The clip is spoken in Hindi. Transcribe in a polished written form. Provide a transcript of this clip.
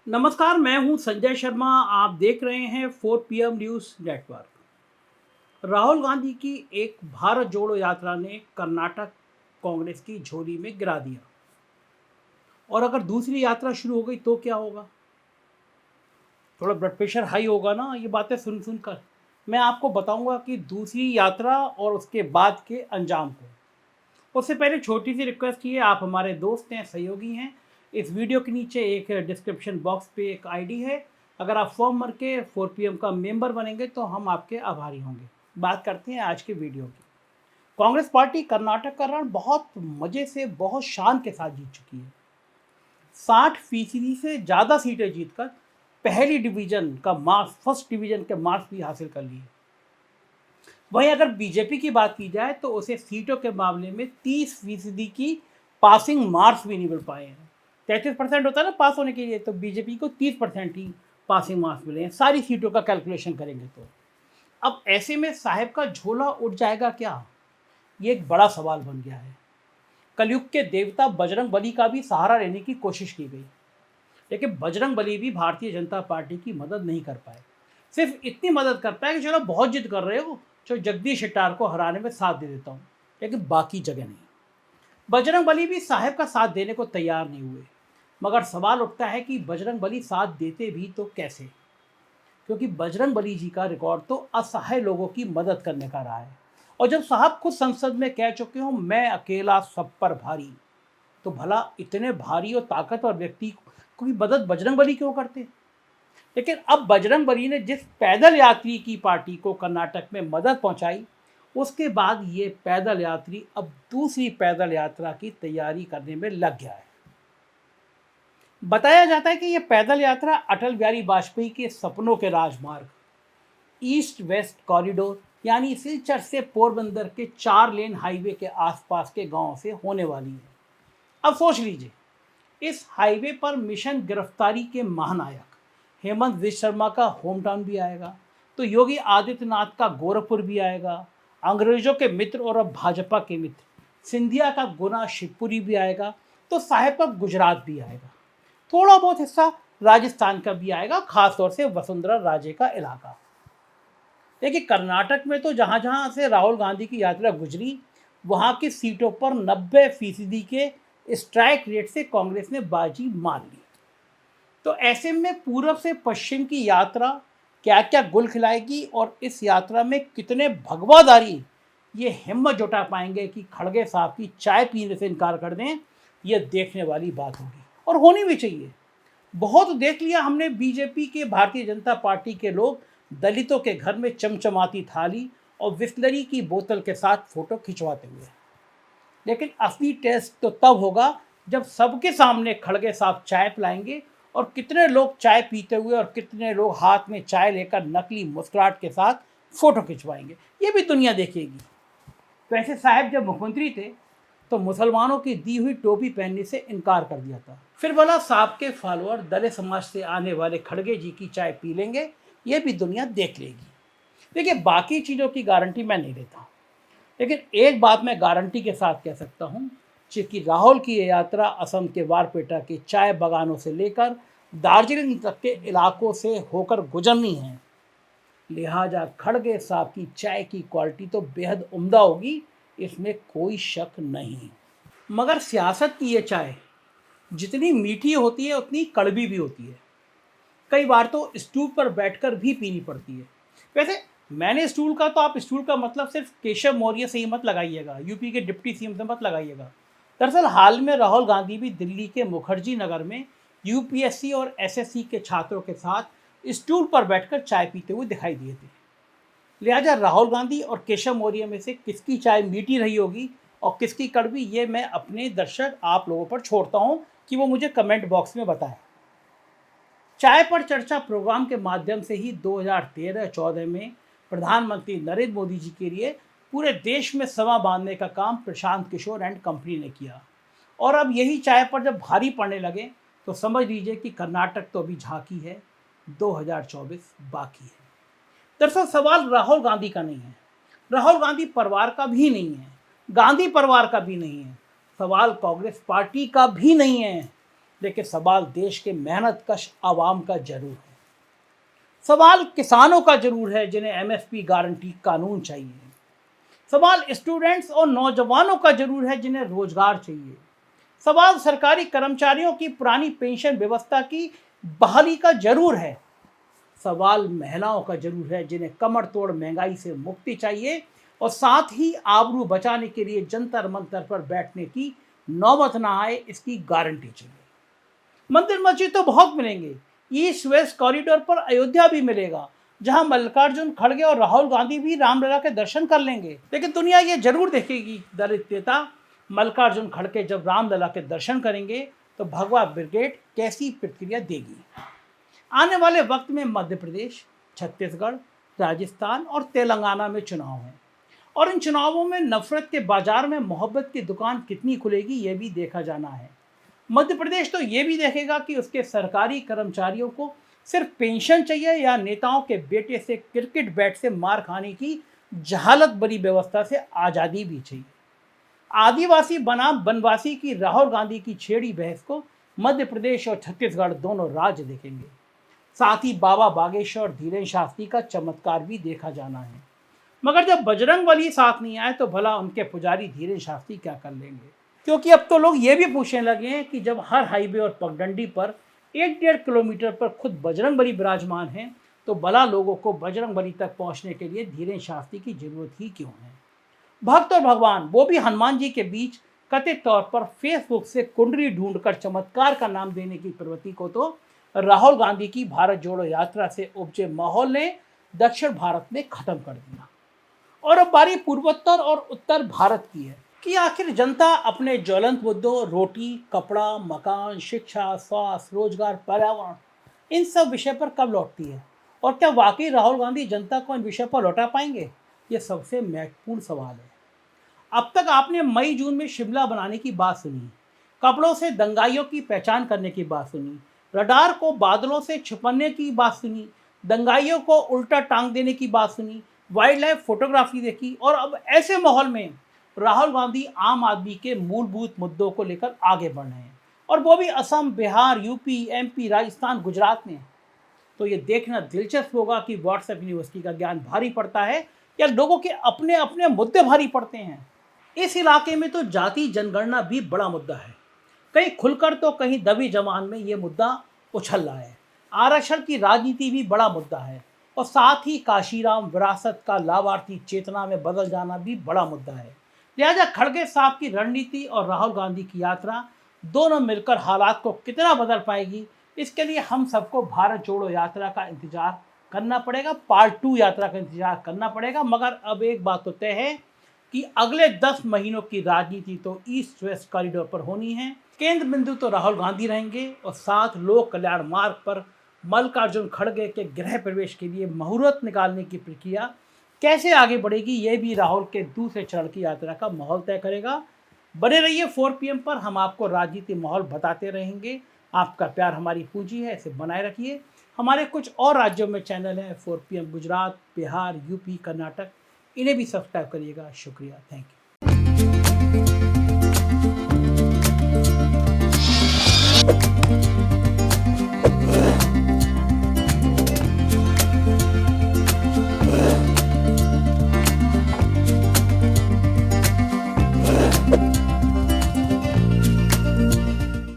नमस्कार, मैं हूं संजय शर्मा। आप देख रहे हैं 4 PM news network. Rahul Gandhi की एक भारत जोड़ो यात्रा ने कर्नाटक कांग्रेस की झोली में गिरा दिया। और अगर दूसरी यात्रा शुरू हो गई तो क्या होगा? थोड़ा ब्लड प्रेशर हाई होगा ना ये बातें सुन सुनकर। मैं आपको बताऊंगा कि दूसरी यात्रा और उसके बाद के अंजाम को। उससे पहले छोटी सी रिक्वेस्ट ये, आप हमारे दोस्त हैं, सहयोगी हैं। इस वीडियो के नीचे एक डिस्क्रिप्शन बॉक्स पे एक आईडी है। अगर आप फॉर्म भर के 4 PM का मेंबर बनेंगे तो हम आपके आभारी होंगे। बात करते हैं आज के वीडियो की। कांग्रेस पार्टी कर्नाटक का रण बहुत मज़े से, बहुत शान के साथ जीत चुकी है। 60% से ज़्यादा सीटें जीतकर पहली डिवीजन का मार्क्स, फर्स्ट डिवीजन के मार्क्स भी हासिल कर लिए। वहीं अगर बीजेपी की बात की जाए तो उसे सीटों के मामले में 30% की पासिंग मार्क्स भी नहीं मिल पाए हैं। 33% होता है ना पास होने के लिए, तो बीजेपी को 30% ही पासिंग मार्क्स मिले हैं सारी सीटों का कैलकुलेशन करेंगे तो। अब ऐसे में साहेब का झोला उठ जाएगा क्या? ये एक बड़ा सवाल बन गया है। कलयुग के देवता बजरंग बली का भी सहारा लेने की कोशिश की गई, लेकिन बजरंग बली भी भारतीय जनता पार्टी की मदद नहीं कर पाए। सिर्फ इतनी मदद कर पाए कि चलो बहुत जिद कर रहे हो, चलो जगदीश शेट्टार को हराने में साथ दे देता हूँ, लेकिन बाकी जगह नहीं। बजरंग बली भी साहब का साथ देने को तैयार नहीं हुए। मगर सवाल उठता है कि बजरंग बली साथ देते भी तो कैसे? क्योंकि बजरंग बली जी का रिकॉर्ड तो असहाय लोगों की मदद करने का रहा है। और जब साहब खुद संसद में कह चुके हो मैं अकेला सब पर भारी, तो भला इतने भारी और ताकतवर व्यक्ति की मदद बजरंग बली क्यों करते? लेकिन अब बजरंग बली ने जिस पैदल यात्री की पार्टी को कर्नाटक में मदद पहुंचाई, उसके बाद ये पैदल यात्री अब दूसरी पैदल यात्रा की तैयारी करने में लग गया है। बताया जाता है कि यह पैदल यात्रा अटल बिहारी वाजपेयी के सपनों के राजमार्ग, ईस्ट वेस्ट कॉरिडोर यानी सिलचर से पोरबंदर के 4 लेन हाईवे के आसपास के गांव से होने वाली है। अब सोच लीजिए, इस हाईवे पर मिशन गिरफ्तारी के महानायक हेमंत विश्व शर्मा का होम टाउन भी आएगा, तो योगी आदित्यनाथ का गोरखपुर भी आएगा, अंग्रेजों के मित्र और अब भाजपा के मित्र सिंधिया का गुना शिवपुरी भी आएगा, तो साहेब का गुजरात भी आएगा, थोड़ा बहुत हिस्सा राजस्थान का भी आएगा, खासतौर से वसुंधरा राजे का इलाका। देखिए, कर्नाटक में तो जहाँ जहाँ से राहुल गांधी की यात्रा गुजरी, वहाँ की सीटों पर 90% के स्ट्राइक रेट से कांग्रेस ने बाजी मार ली। तो ऐसे में पूरब से पश्चिम की यात्रा क्या क्या गुल खिलाएगी और इस यात्रा में कितने भगवाधारी ये हिम्मत जुटा पाएंगे कि खड़गे साहब की चाय पीने से इनकार कर दें, ये देखने वाली बात होगी और होनी भी चाहिए। बहुत देख लिया हमने बीजेपी के, भारतीय जनता पार्टी के लोग दलितों के घर में चमचमाती थाली और बिस्लरी की बोतल के साथ फोटो खिंचवाते हुए। लेकिन असली टेस्ट तो तब होगा जब सबके सामने खड़गे साहब चाय पिलाएंगे और कितने लोग चाय पीते हुए और कितने लोग हाथ में चाय लेकर नकली मुस्कुराहट के साथ फोटो खिंचवाएंगे, ये भी दुनिया देखेगी। वैसे साहब जब मुख्यमंत्री थे तो मुसलमानों की दी हुई टोपी पहनने से इनकार कर दिया था। फिर भला साहब के फॉलोअर दलित समाज से आने वाले खड़गे जी की चाय पी लेंगे, ये भी दुनिया देख लेगी। देखिए, बाकी चीज़ों की गारंटी मैं नहीं देता, लेकिन एक बात मैं गारंटी के साथ कह सकता हूँ कि राहुल की ये यात्रा असम के बारपेटा के चाय बागानों से लेकर दार्जिलिंग तक के इलाकों से होकर गुजरनी है। लिहाजा खड़गे साहब की चाय की क्वालिटी तो बेहद उम्दा होगी, इसमें कोई शक नहीं। मगर सियासत की ये चाय जितनी मीठी होती है उतनी कड़वी भी होती है। कई बार तो स्टूल पर बैठकर भी पीनी पड़ती है। वैसे मैंने स्टूल का, तो आप स्टूल का मतलब सिर्फ केशव मौर्य से ही मत लगाइएगा, यूपी के डिप्टी सीएम से मत लगाइएगा। दरअसल हाल में राहुल गांधी भी दिल्ली के मुखर्जी नगर में यूपीएससी और एसएससी के छात्रों के साथ स्टूल पर बैठकर चाय पीते हुए दिखाई दिए थे। लिहाजा राहुल गांधी और केशव मौर्य में से किसकी चाय मीठी रही होगी और किसकी कड़वी, ये मैं अपने दर्शक आप लोगों पर छोड़ता हूँ कि वो मुझे कमेंट बॉक्स में बताएं। चाय पर चर्चा प्रोग्राम के माध्यम से ही 2013-14 में प्रधानमंत्री नरेंद्र मोदी जी के लिए पूरे देश में समा बांधने का काम प्रशांत किशोर एंड कंपनी ने किया। और अब यही चाय पर जब भारी पड़ने लगे तो समझ लीजिए कि कर्नाटक तो अभी झांकी है, 2024 बाकी है। दरअसल सवाल राहुल गांधी का नहीं है, राहुल गांधी परिवार का भी नहीं है, गांधी परिवार का भी नहीं है, सवाल कांग्रेस पार्टी का भी नहीं है। लेकिन सवाल देश के मेहनतकश आवाम का जरूर है। सवाल किसानों का जरूर है जिन्हें एमएसपी गारंटी कानून चाहिए। सवाल स्टूडेंट्स और नौजवानों का जरूर है जिन्हें रोजगार चाहिए। सवाल सरकारी कर्मचारियों की पुरानी पेंशन व्यवस्था की बहाली का जरूर है। सवाल महिलाओं का जरूर है जिन्हें कमर तोड़ महंगाई से मुक्ति चाहिए और साथ ही आबरू बचाने के लिए जंतर मंतर पर बैठने की नौबत ना आए, इसकी गारंटी चाहिए। मंदिर मस्जिद तो बहुत मिलेंगे, ईस्ट वेस्ट कॉरिडोर पर अयोध्या भी मिलेगा जहां मल्लिकार्जुन खड़गे और राहुल गांधी भी रामलला के दर्शन कर लेंगे। लेकिन दुनिया ये जरूर देखेगी दलित नेता मल्लिकार्जुन खड़गे जब रामलला के दर्शन करेंगे तो भगवा ब्रिगेड कैसी प्रतिक्रिया देगी। आने वाले वक्त में मध्य प्रदेश, छत्तीसगढ़, राजस्थान और तेलंगाना में चुनाव हैं और इन चुनावों में नफरत के बाजार में मोहब्बत की दुकान कितनी खुलेगी ये भी देखा जाना है। मध्य प्रदेश तो ये भी देखेगा कि उसके सरकारी कर्मचारियों को सिर्फ पेंशन चाहिए या नेताओं के बेटे से क्रिकेट बैट से मार खाने की जहालत भरी व्यवस्था से आज़ादी भी चाहिए। आदिवासी बनाम बनवासी की राहुल गांधी की छेड़ी बहस को मध्य प्रदेश और छत्तीसगढ़ दोनों राज्य देखेंगे। साथ ही बाबा बागेश्वर धीरेन्द्र शास्त्री का चमत्कार भी देखा जाना है। मगर जब बजरंगबली साथ नहीं आए तो भला उनके पुजारी धीरेन्द्र शास्त्री क्या कर लेंगे, क्योंकि अब तो लोग ये भी पूछने लगे हैं कि जब हर हाईवे और पगडंडी पर 1-1.5 किलोमीटर पर खुद बजरंगबली विराजमान हैं तो भला लोगों को बजरंगबली तक पहुंचने के लिए धीरेन्द्र शास्त्री की जरूरत ही क्यों है। भक्त और भगवान, वो भी हनुमान जी के बीच कथित तौर पर फेसबुक से कुंडली ढूंढकर चमत्कार का नाम देने की प्रवृत्ति को तो राहुल गांधी की भारत जोड़ो यात्रा से उपजे माहौल ने दक्षिण भारत में खत्म कर दिया। और अब बारी पूर्वोत्तर और उत्तर भारत की है कि आखिर जनता अपने ज्वलंत मुद्दों रोटी, कपड़ा, मकान, शिक्षा, स्वास्थ्य, रोजगार, पर्यावरण इन सब विषय पर कब लौटती है और क्या वाकई राहुल गांधी जनता को इन विषय पर लौटा पाएंगे, ये सबसे महत्वपूर्ण सवाल है। अब तक आपने मई जून में शिमला बनाने की बात सुनी, कपड़ों से दंगाइयों की पहचान करने की बात सुनी, रडार को बादलों से छुपाने की बात सुनी, दंगाइयों को उल्टा टांग देने की बात सुनी, वाइल्ड लाइफ फोटोग्राफी देखी और अब ऐसे माहौल में राहुल गांधी आम आदमी के मूलभूत मुद्दों को लेकर आगे बढ़ रहे हैं और वो भी असम, बिहार, यूपी, एमपी, राजस्थान, गुजरात में। तो ये देखना दिलचस्प होगा कि व्हाट्सएप यूनिवर्सिटी का ज्ञान भारी पड़ता है या लोगों के अपने अपने मुद्दे भारी पड़ते हैं। इस इलाके में तो जाति जनगणना भी बड़ा मुद्दा है, कहीं खुलकर तो कहीं दबी जमान में ये मुद्दा उछल रहा है। आरक्षण की राजनीति भी बड़ा मुद्दा है और साथ ही काशीराम विरासत का लाभार्थी चेतना में बदल जाना भी बड़ा मुद्दा है। लिहाजा खड़गे साहब की रणनीति और राहुल गांधी की यात्रा दोनों मिलकर हालात को कितना बदल पाएगी, इसके लिए हम सबको भारत जोड़ो यात्रा का इंतजार करना पड़ेगा, पार्ट 2 यात्रा का इंतजार करना पड़ेगा। मगर अब एक बात तो तय है कि अगले 10 महीनों की राजनीति तो ईस्ट वेस्ट कॉरिडोर पर होनी है। केंद्र बिंदु तो राहुल गांधी रहेंगे और साथ लोक कल्याण मार्ग पर मल्लिकार्जुन खड़गे के गृह प्रवेश के लिए मुहूर्त निकालने की प्रक्रिया कैसे आगे बढ़ेगी, ये भी राहुल के दूसरे चरण की यात्रा का माहौल तय करेगा। बने रहिए 4 PM पर, हम आपको राजनीति माहौल बताते रहेंगे। आपका प्यार हमारी पूंजी है, इसे बनाए रखिए। हमारे कुछ और राज्यों में चैनल हैं, 4 PM गुजरात, बिहार, यूपी, कर्नाटक, इन्हें भी सब्सक्राइब करिएगा। शुक्रिया, थैंक यू।